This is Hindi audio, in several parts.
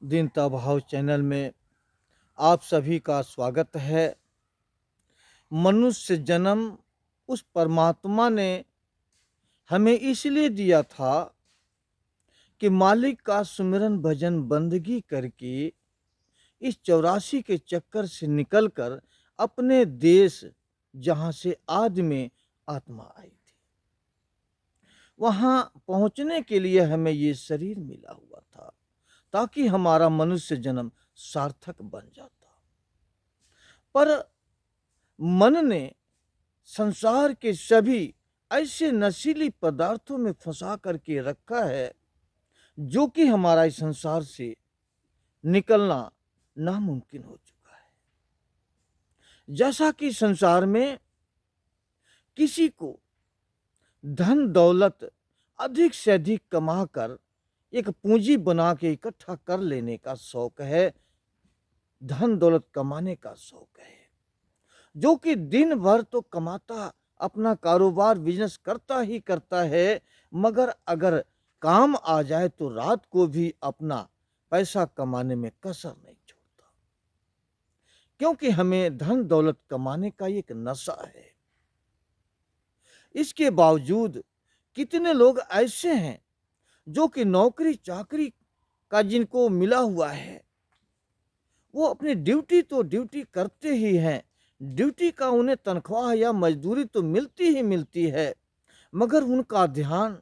दीनता भाव चैनल में आप सभी का स्वागत है। मनुष्य जन्म उस परमात्मा ने हमें इसलिए दिया था कि मालिक का सुमिरन भजन बंदगी करके इस 84 के चक्कर से निकलकर अपने देश जहाँ से आदि में आत्मा आई थी, वहाँ पहुँचने के लिए हमें ये शरीर मिला हुआ था ताकि हमारा मनुष्य जन्म सार्थक बन जाता। पर मन ने संसार के सभी ऐसे नशीली पदार्थों में फंसा करके रखा है जो कि हमारा इस संसार से निकलना नामुमकिन हो चुका है। जैसा कि संसार में किसी को धन दौलत अधिक से अधिक कमाकर एक पूंजी बना के इकट्ठा कर लेने का शौक है, धन दौलत कमाने का शौक है, जो कि दिन भर तो कमाता, अपना कारोबार बिजनेस करता ही करता है, मगर अगर काम आ जाए तो रात को भी अपना पैसा कमाने में कसर नहीं छोड़ता, क्योंकि हमें धन दौलत कमाने का एक नशा है। इसके बावजूद कितने लोग ऐसे हैं जो कि नौकरी चाकरी का जिनको मिला हुआ है, वो अपनी ड्यूटी तो ड्यूटी करते ही हैं, ड्यूटी का उन्हें तनख्वाह या मजदूरी तो मिलती ही मिलती है, मगर उनका ध्यान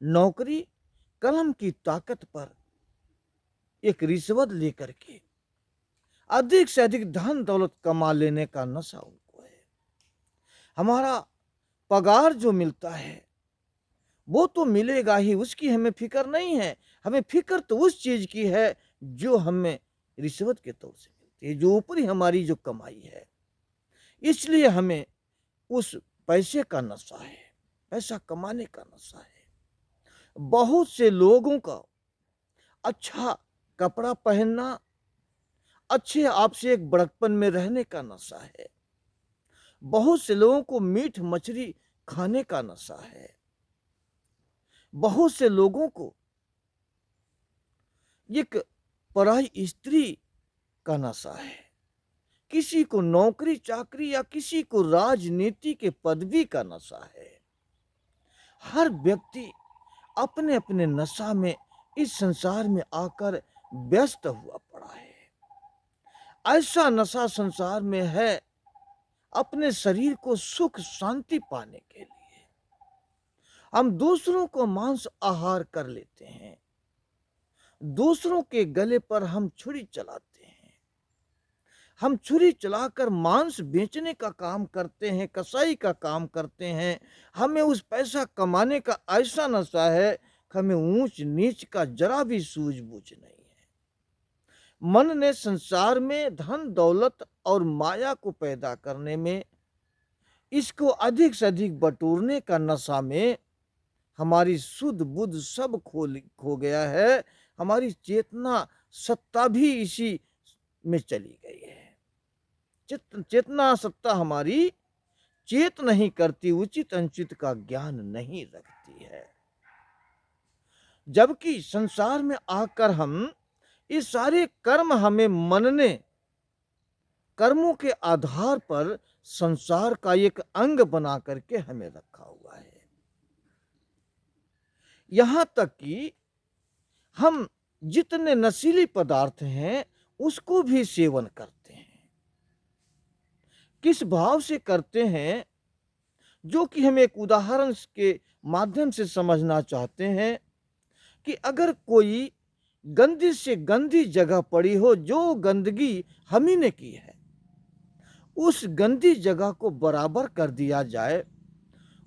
नौकरी कलम की ताकत पर एक रिश्वत लेकर के अधिक से अधिक धन दौलत कमा लेने का नशा उनको है। हमारा पगार जो मिलता है वो तो मिलेगा ही, उसकी हमें फिक्र नहीं है। हमें फिक्र तो उस चीज की है जो हमें रिश्वत के तौर से मिलती है, जो ऊपरी हमारी जो कमाई है। इसलिए हमें उस पैसे का नशा है, पैसा कमाने का नशा है। बहुत से लोगों का अच्छा कपड़ा पहनना, अच्छे आप से एक बड़कपन में रहने का नशा है। बहुत से लोगों को मीठ मछली खाने का नशा है। बहुत से लोगों को एक पराई स्त्री का नशा है, किसी को नौकरी चाकरी या किसी को राजनीति के पदवी का नशा है। हर व्यक्ति अपने अपने नशा में इस संसार में आकर व्यस्त हुआ पड़ा है। ऐसा नशा संसार में है अपने शरीर को सुख शांति पाने के लिए हम दूसरों को मांस आहार कर लेते हैं, दूसरों के गले पर हम छुरी चलाते हैं, हम छुरी चलाकर मांस बेचने का काम करते हैं, कसाई का काम करते हैं। हमें उस पैसा कमाने का ऐसा नशा है कि हमें ऊंच नीच का जरा भी सूझबूझ नहीं है। मन ने संसार में धन दौलत और माया को पैदा करने में, इसको अधिक से अधिक बटोरने का नशा में हमारी शुद्ध बुद्ध सब खो गया है। हमारी चेतना सत्ता भी इसी में चली गई है। चेतना सत्ता हमारी चेत नहीं करती, उचित अनुचित का ज्ञान नहीं रखती है। जबकि संसार में आकर हम ये सारे कर्म हमें मन ने कर्मों के आधार पर संसार का एक अंग बना करके हमें रखा हुआ है। यहां तक कि हम जितने नशीली पदार्थ हैं उसको भी सेवन करते हैं। किस भाव से करते हैं, जो कि हम एक उदाहरण के माध्यम से समझना चाहते हैं कि अगर कोई गंदी से गंदी जगह पड़ी हो, जो गंदगी हम ही ने की है, उस गंदी जगह को बराबर कर दिया जाए,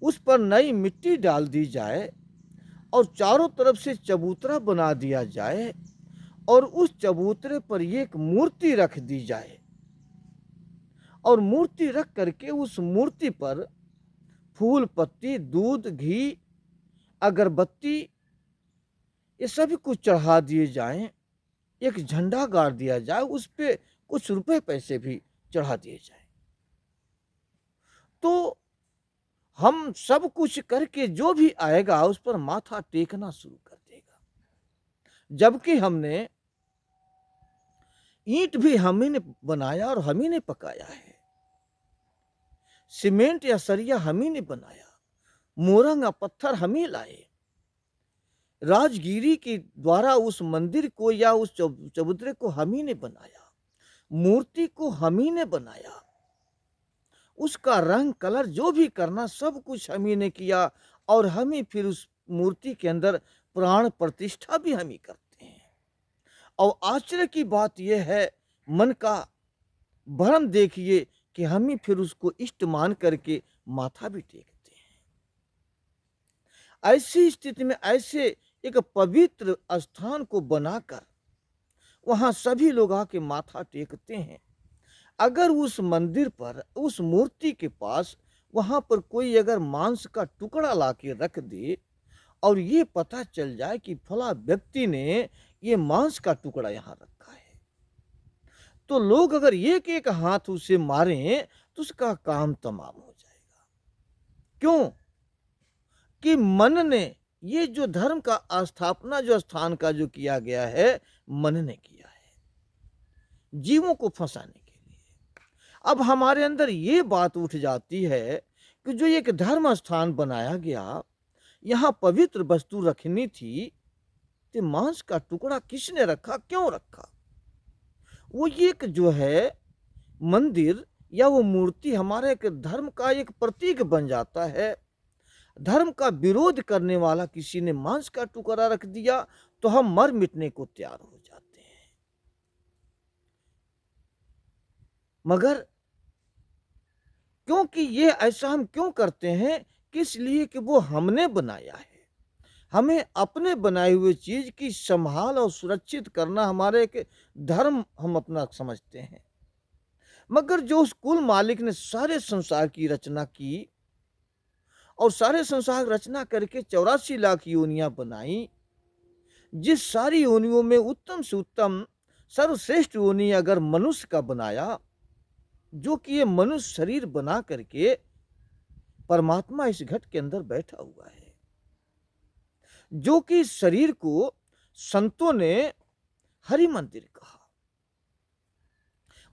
उस पर नई मिट्टी डाल दी जाए और चारों तरफ से चबूतरा बना दिया जाए और उस चबूतरे पर एक मूर्ति रख दी जाए और मूर्ति रख करके उस मूर्ति पर फूल पत्ती दूध घी अगरबत्ती ये सभी कुछ चढ़ा दिए जाएं, एक झंडा गाड़ दिया जाए, उस पे कुछ रुपए पैसे भी चढ़ा दिए जाए, तो हम सब कुछ करके जो भी आएगा उस पर माथा टेकना शुरू कर देगा। जबकि हमने ईंट भी हम ही ने बनाया और हम ही ने पकाया है। सीमेंट या सरिया हम ही ने बनाया, मोरंग या पत्थर हम ही लाए। राजगिरी के द्वारा उस मंदिर को या उस चबूतरे को हम ही ने बनाया, मूर्ति को हम ही ने बनाया, उसका रंग कलर जो भी करना सब कुछ हम ही ने किया, और हम ही फिर उस मूर्ति के अंदर प्राण प्रतिष्ठा भी हम ही करते हैं। और आश्चर्य की बात यह है, मन का भ्रम देखिए कि हम ही फिर उसको इष्ट मान करके माथा भी टेकते हैं। ऐसी स्थिति में ऐसे एक पवित्र स्थान को बनाकर वहां सभी लोग आके माथा टेकते हैं। अगर उस मंदिर पर, उस मूर्ति के पास वहां पर कोई अगर मांस का टुकड़ा लाके रख दे और ये पता चल जाए कि फला व्यक्ति ने ये मांस का टुकड़ा यहां रखा है, तो लोग अगर एक एक हाथ उसे मारें तो उसका काम तमाम हो जाएगा। क्यों? कि मन ने ये जो धर्म का स्थापना जो स्थान का जो किया गया है, मन ने किया है जीवों को फंसाने के लिए। अब हमारे अंदर ये बात उठ जाती है कि जो एक धर्म स्थान बनाया गया, यहां पवित्र वस्तु रखनी थी, तो मांस का टुकड़ा किसने रखा, क्यों रखा? वो एक जो है मंदिर या वो मूर्ति हमारे एक धर्म का एक प्रतीक बन जाता है। धर्म का विरोध करने वाला किसी ने मांस का टुकड़ा रख दिया तो हम मर मिटने को तैयार हो जाते हैं। मगर क्योंकि ये ऐसा हम क्यों करते हैं? किस लिए? कि वो हमने बनाया है। हमें अपने बनाए हुए चीज की संभाल और सुरक्षित करना हमारे एक धर्म हम अपना समझते हैं। मगर जो उस कुल मालिक ने सारे संसार की रचना की और सारे संसार रचना करके 84 लाख योनियां बनाई, जिस सारी योनियों में उत्तम से उत्तम सर्वश्रेष्ठ योनि अगर मनुष्य का बनाया, जो कि ये मनुष्य शरीर बना करके परमात्मा इस घट के अंदर बैठा हुआ है, जो कि शरीर को संतों ने हरि मंदिर कहा।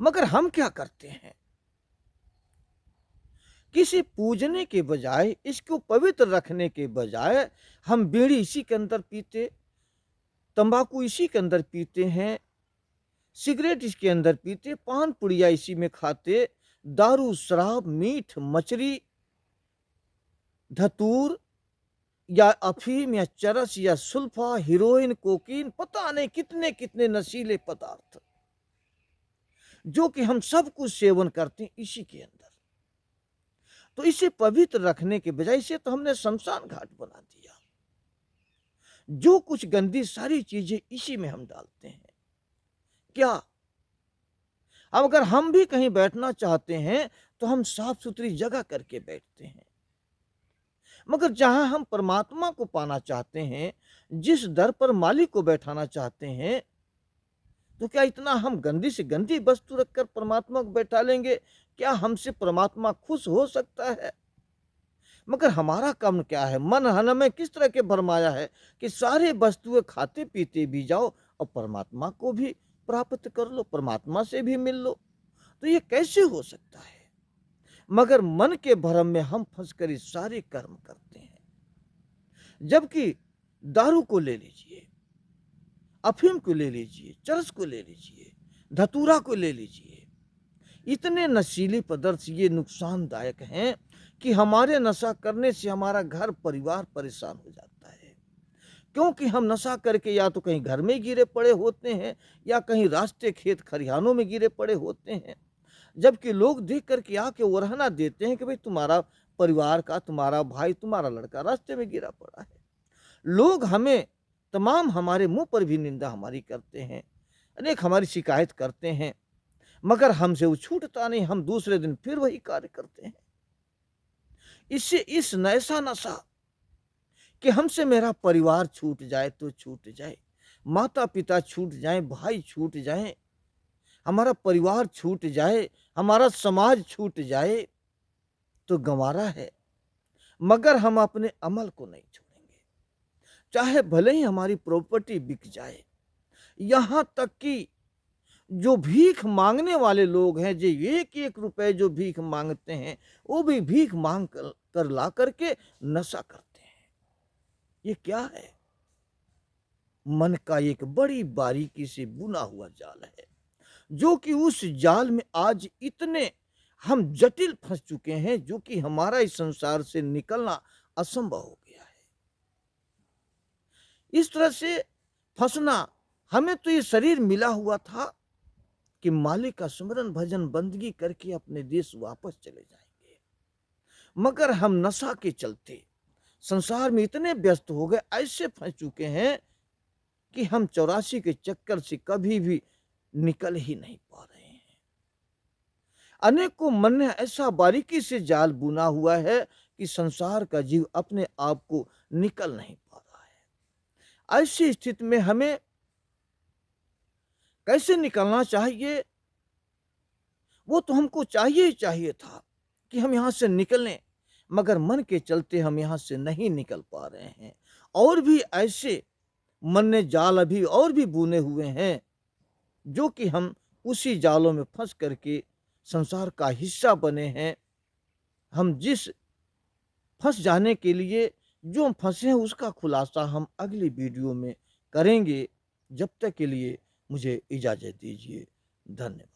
मगर हम क्या करते हैं? किसी पूजने के बजाय, इसको पवित्र रखने के बजाय हम बीड़ी इसी के अंदर पीते, तंबाकू इसी के अंदर पीते हैं, सिगरेट इसके अंदर पीते, पान पुड़िया इसी में खाते, दारू, शराब, मीठ, मछली, धतूर या अफीम या चरस या सुल्फा, हीरोइन, कोकीन, पता नहीं कितने कितने नशीले पदार्थ जो कि हम सब कुछ सेवन करते हैं इसी के अंदर। तो इसे पवित्र रखने के बजाय इसे तो हमने शमशान घाट बना दिया। जो कुछ गंदी सारी चीजें इसी में हम डालते हैं। क्या अब अगर हम भी कहीं बैठना चाहते हैं तो हम साफ सुथरी जगह करके बैठते हैं। मगर जहां हम परमात्मा को पाना चाहते हैं, जिस दर पर मालिक को बैठाना चाहते हैं, तो क्या इतना हम गंदी से गंदी वस्तु रखकर परमात्मा को बैठा लेंगे? क्या हमसे परमात्मा खुश हो सकता है? मगर हमारा काम क्या है? मन हमें किस तरह के भरमाया है कि सारे वस्तुएं खाते पीते भी जाओ और परमात्मा को भी प्राप्त कर लो, परमात्मा से भी मिल लो। तो ये कैसे हो सकता है? मगर मन के भ्रम में हम फंसकर ये सारे कर्म करते हैं। जबकि दारू को ले लीजिए, अफीम को ले लीजिए, चरस को ले लीजिए, धतूरा को ले लीजिए, इतने नशीले पदार्थ ये नुकसानदायक हैं कि हमारे नशा करने से हमारा घर परिवार परेशान हो जाता है। क्योंकि हम नशा करके या तो कहीं घर में गिरे पड़े होते हैं या कहीं रास्ते खेत खरिहानों में गिरे पड़े होते हैं, जबकि लोग देख करके आके वरहना देते हैं कि भाई तुम्हारा परिवार का, तुम्हारा भाई, तुम्हारा लड़का रास्ते में गिरा पड़ा है। लोग हमें तमाम हमारे मुंह पर भी निंदा हमारी करते हैं, अनेक हमारी शिकायत करते हैं, मगर हमसे वो छूटता नहीं, हम दूसरे दिन फिर वही कार्य करते हैं। इससे इस ऐसा नशा कि हमसे मेरा परिवार छूट जाए तो छूट जाए, माता पिता छूट जाए, भाई छूट जाए, हमारा परिवार छूट जाए, हमारा समाज छूट जाए तो गंवारा है, मगर हम अपने अमल को नहीं छोड़ेंगे। चाहे भले ही हमारी प्रॉपर्टी बिक जाए, यहां तक कि जो भीख मांगने वाले लोग हैं, जो एक एक रुपए जो भीख मांगते हैं, वो भी भीख मांग कर ला करके नशा करते हैं। ये क्या है? मन का एक बड़ी बारीकी से बुना हुआ जाल है, जो कि उस जाल में आज इतने हम जटिल फंस चुके हैं, जो कि हमारा इस संसार से निकलना असंभव हो गया है। इस तरह से फंसना, हमें तो ये शरीर मिला हुआ था कि मालिक का सुमिरन भजन बंदगी करके अपने देश वापस चले जाएंगे, मगर हम नशा के चलते संसार में इतने व्यस्त हो गए, ऐसे फंस चुके हैं कि हम 84 के चक्कर से कभी भी निकल ही नहीं पा रहे हैं। अनेकों मन ने ऐसा बारीकी से जाल बुना हुआ है कि संसार का जीव अपने आप को निकल नहीं पा रहा है। ऐसी स्थिति में हमें कैसे निकलना चाहिए? वो तो हमको चाहिए ही चाहिए था कि हम यहाँ से निकलें, मगर मन के चलते हम यहाँ से नहीं निकल पा रहे हैं। और भी ऐसे मन ने जाल अभी और भी बुने हुए हैं, जो कि हम उसी जालों में फंस करके संसार का हिस्सा बने हैं। हम जिस फंस जाने के लिए जो हम फंसे हैं, उसका खुलासा हम अगली वीडियो में करेंगे। जब तक के लिए मुझे इजाज़त दीजिए। धन्यवाद।